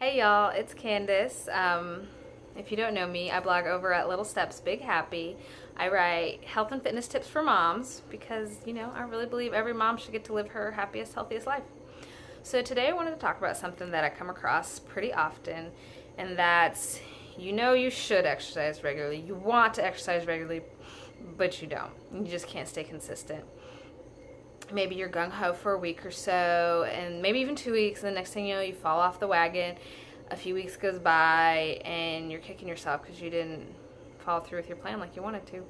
Hey y'all, it's Candace. If you don't know me, I blog over at Little Steps Big Happy. I write health and fitness tips for moms because, I really believe every mom should get to live her happiest, healthiest life. So today I wanted to talk about something that I come across pretty often, and that's you should exercise regularly. You want to exercise regularly, but you don't. You just can't stay consistent. Maybe you're gung-ho for a week or so, and maybe even 2 weeks, and the next thing you know, you fall off the wagon. A few weeks goes by, and you're kicking yourself because you didn't follow through with your plan like you wanted to.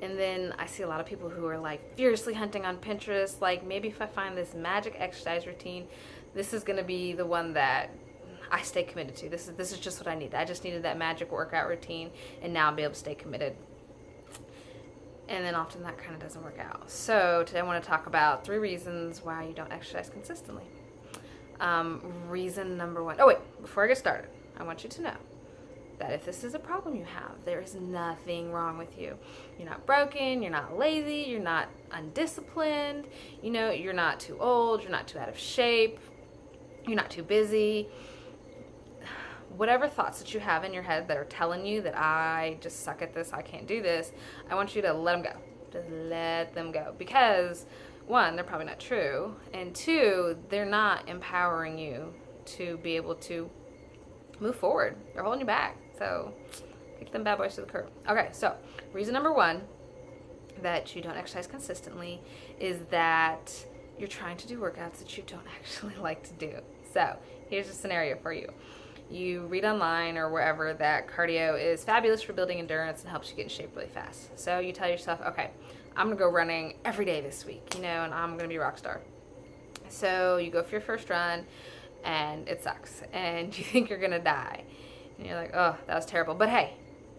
And then I see a lot of people who are like fiercely hunting on Pinterest, like maybe if I find this magic exercise routine, this is going to be the one that I stay committed to. This is just what I need. I just needed that magic workout routine, and now I'll be able to stay committed. And then often that kind of doesn't work out. So today I want to talk about 3 reasons why you don't exercise consistently. Reason number 1. Oh wait, before I get started, I want you to know that if this is a problem you have, there is nothing wrong with you. You're not broken, you're not lazy, you're not undisciplined, you're not too old, you're not too out of shape, you're not too busy. Whatever thoughts that you have in your head that are telling you that I just suck at this, I can't do this, I want you to let them go. Just let them go. Because 1, they're probably not true, and 2, they're not empowering you to be able to move forward. They're holding you back. So kick them bad boys to the curb. Okay, so reason number 1 that you don't exercise consistently is that you're trying to do workouts that you don't actually like to do. So here's a scenario for you. You read online or wherever that cardio is fabulous for building endurance and helps you get in shape really fast. So you tell yourself, okay, I'm going to go running every day this week, and I'm going to be a rock star. So you go for your first run, and it sucks, and you think you're going to die. And you're like, oh, that was terrible. But hey,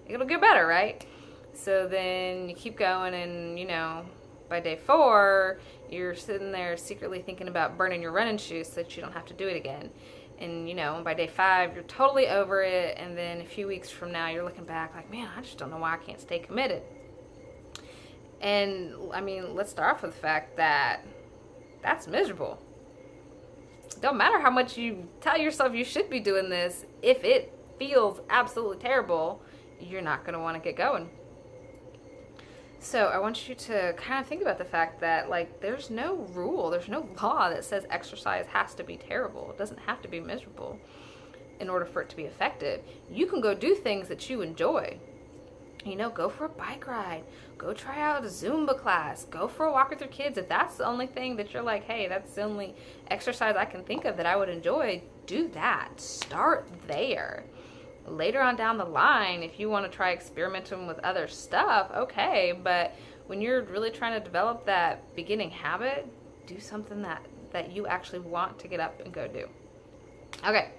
it'll get better, right? So then you keep going, and, by day 4, you're sitting there secretly thinking about burning your running shoes so that you don't have to do it again. And, by day 5, you're totally over it. And then a few weeks from now, you're looking back like, man, I just don't know why I can't stay committed. And, let's start off with the fact that that's miserable. It don't matter how much you tell yourself you should be doing this. If it feels absolutely terrible, you're not going to want to get going. So I want you to kind of think about the fact that, there's no rule, there's no law that says exercise has to be terrible. It doesn't have to be miserable in order for it to be effective. You can go do things that you enjoy. Go for a bike ride. Go try out a Zumba class. Go for a walk with your kids. If that's the only thing that you're like, hey, that's the only exercise I can think of that I would enjoy, do that. Start there. Later on down the line, if you want to try experimenting with other stuff, okay, but when you're really trying to develop that beginning habit, do something that you actually want to get up and go do. Okay,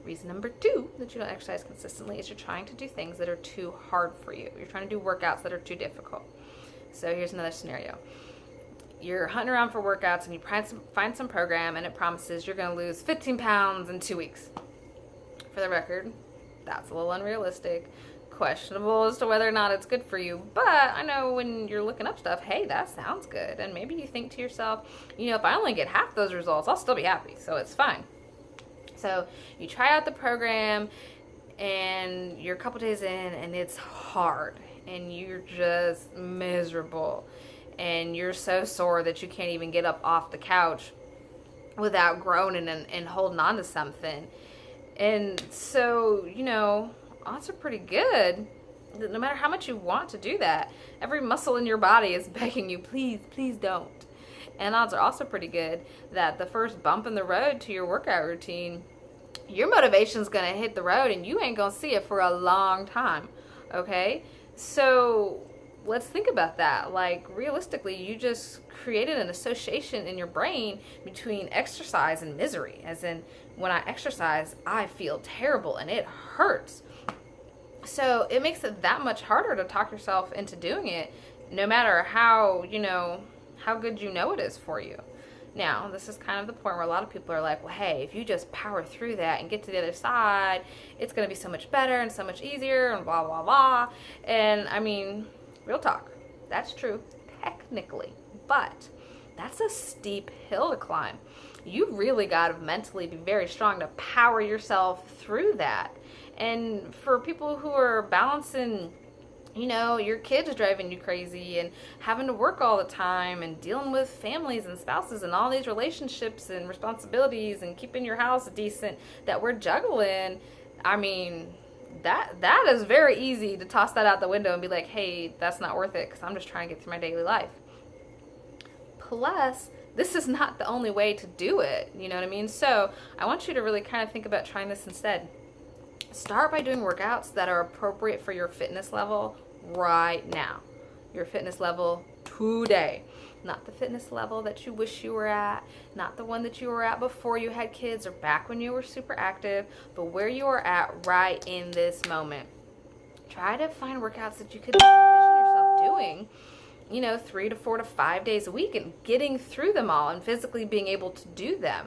reason number 2 that you don't exercise consistently is you're trying to do things that are too hard for you. You're trying to do workouts that are too difficult. So here's another scenario. You're hunting around for workouts and you find some program and it promises you're going to lose 15 pounds in 2 weeks. For the record, that's a little unrealistic, questionable as to whether or not it's good for you. But I know when you're looking up stuff, hey, that sounds good. And maybe you think to yourself, if I only get half those results, I'll still be happy. So it's fine. So you try out the program and you're a couple days in and it's hard and you're just miserable and you're so sore that you can't even get up off the couch without groaning and holding on to something. And so, odds are pretty good. No matter how much you want to do that, every muscle in your body is begging you, please, please don't. And odds are also pretty good that the first bump in the road to your workout routine, your motivation's going to hit the road and you ain't going to see it for a long time. Okay? So let's think about that. Realistically, you just created an association in your brain between exercise and misery. As in, when I exercise, I feel terrible and it hurts. So it makes it that much harder to talk yourself into doing it, no matter how good it is for you. Now, this is kind of the point where a lot of people are like, well, hey, if you just power through that and get to the other side, it's going to be so much better and so much easier and blah, blah, blah. And real talk, that's true technically, but that's a steep hill to climb. you really got to mentally be very strong to power yourself through that. And for people who are balancing, you know, your kids driving you crazy and having to work all the time and dealing with families and spouses and all these relationships and responsibilities and keeping your house decent that we're juggling, I mean, that is very easy to toss that out the window and be like, hey, that's not worth it because I'm just trying to get through my daily life. Plus, this is not the only way to do it, you know what I mean? So I want you to really kind of think about trying this instead. Start by doing workouts that are appropriate for your fitness level right now. Your fitness level today. Not the fitness level that you wish you were at, not the one that you were at before you had kids or back when you were super active, but where you are at right in this moment. Try to find workouts that you could envision yourself doing, you know, 3 to 4 to 5 days a week and getting through them all and physically being able to do them.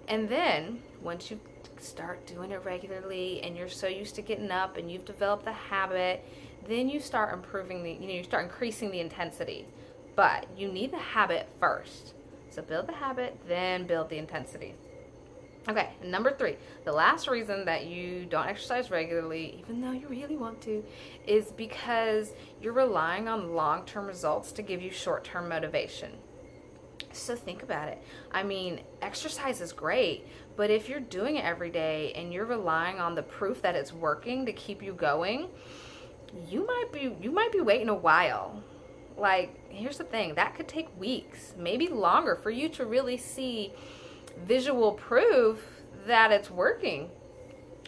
And then once you start doing it regularly and you're so used to getting up and you've developed the habit, then you start improving you start increasing the intensity. But you need the habit first. So build the habit, then build the intensity. Okay, and number 3, the last reason that you don't exercise regularly, even though you really want to, is because you're relying on long-term results to give you short-term motivation. So think about it. I mean, exercise is great, but if you're doing it every day and you're relying on the proof that it's working to keep you going, you might be waiting a while. Like, here's the thing, that could take weeks, maybe longer for you to really see visual proof that it's working.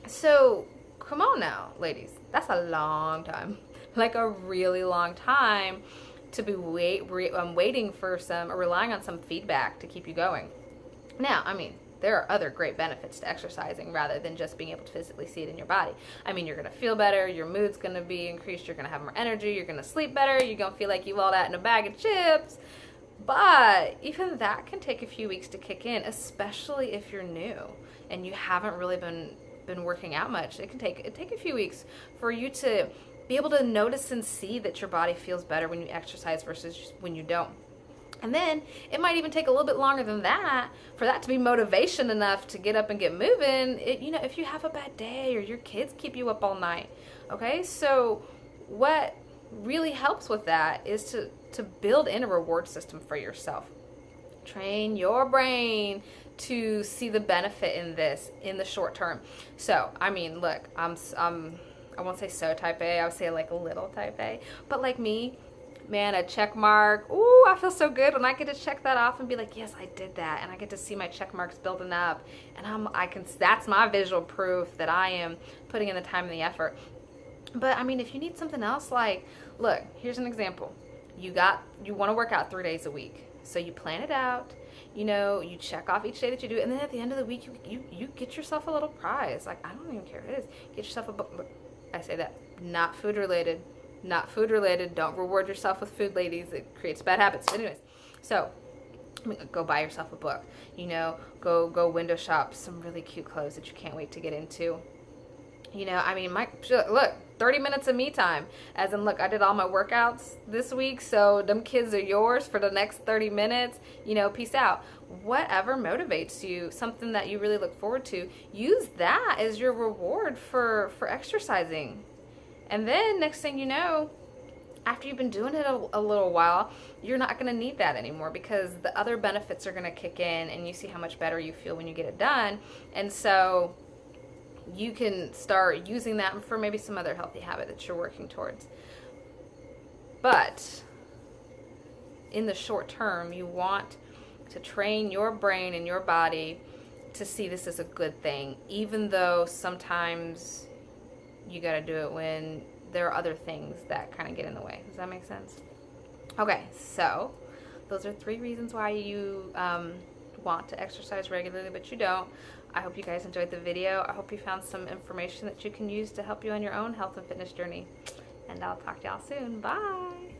So come on now, ladies, that's a long time, like a really long time to be waiting for some or relying on some feedback to keep you going. Now, I mean, there are other great benefits to exercising rather than just being able to physically see it in your body. I mean, you're going to feel better, your mood's going to be increased, you're going to have more energy, you're going to sleep better, you're going to feel like you all that in a bag of chips. But even that can take a few weeks to kick in, especially if you're new and you haven't really been working out much. It take a few weeks for you to be able to notice and see that your body feels better when you exercise versus when you don't. And then it might even take a little bit longer than that for that to be motivation enough to get up and get moving. You know, if you have a bad day or your kids keep you up all night. Okay, so what really helps with that is to build in a reward system for yourself. Train your brain to see the benefit in this in the short term. So, I mean, look, I won't say so type A, I would say like a little type A, but like me, man, a check mark. Ooh, I feel so good when I get to check that off and be like, yes, I did that. And I get to see my check marks building up. And that's my visual proof that I am putting in the time and the effort. But I mean, if you need something else, like, look, here's an example. You want to work out 3 days a week. So you plan it out, you know, you check off each day that you do. And then at the end of the week, you get yourself a little prize. Like, I don't even care what it is. Get yourself a book. Look, I say that, not food related. Not food related. Don't reward yourself with food, ladies. It creates bad habits. Anyways, so go buy yourself a book. You know, go window shop some really cute clothes that you can't wait to get into. You know, I mean, look, 30 minutes of me time. As in, look, I did all my workouts this week, so them kids are yours for the next 30 minutes. You know, peace out. Whatever motivates you, something that you really look forward to, use that as your reward for exercising. And then next thing you know, after you've been doing it a little while, you're not going to need that anymore because the other benefits are going to kick in and you see how much better you feel when you get it done. And so you can start using that for maybe some other healthy habit that you're working towards. But in the short term, you want to train your brain and your body to see this as a good thing, even though sometimes you got to do it when there are other things that kind of get in the way. Does that make sense? Okay, so those are 3 reasons why you want to exercise regularly, but you don't. I hope you guys enjoyed the video. I hope you found some information that you can use to help you on your own health and fitness journey. And I'll talk to y'all soon. Bye.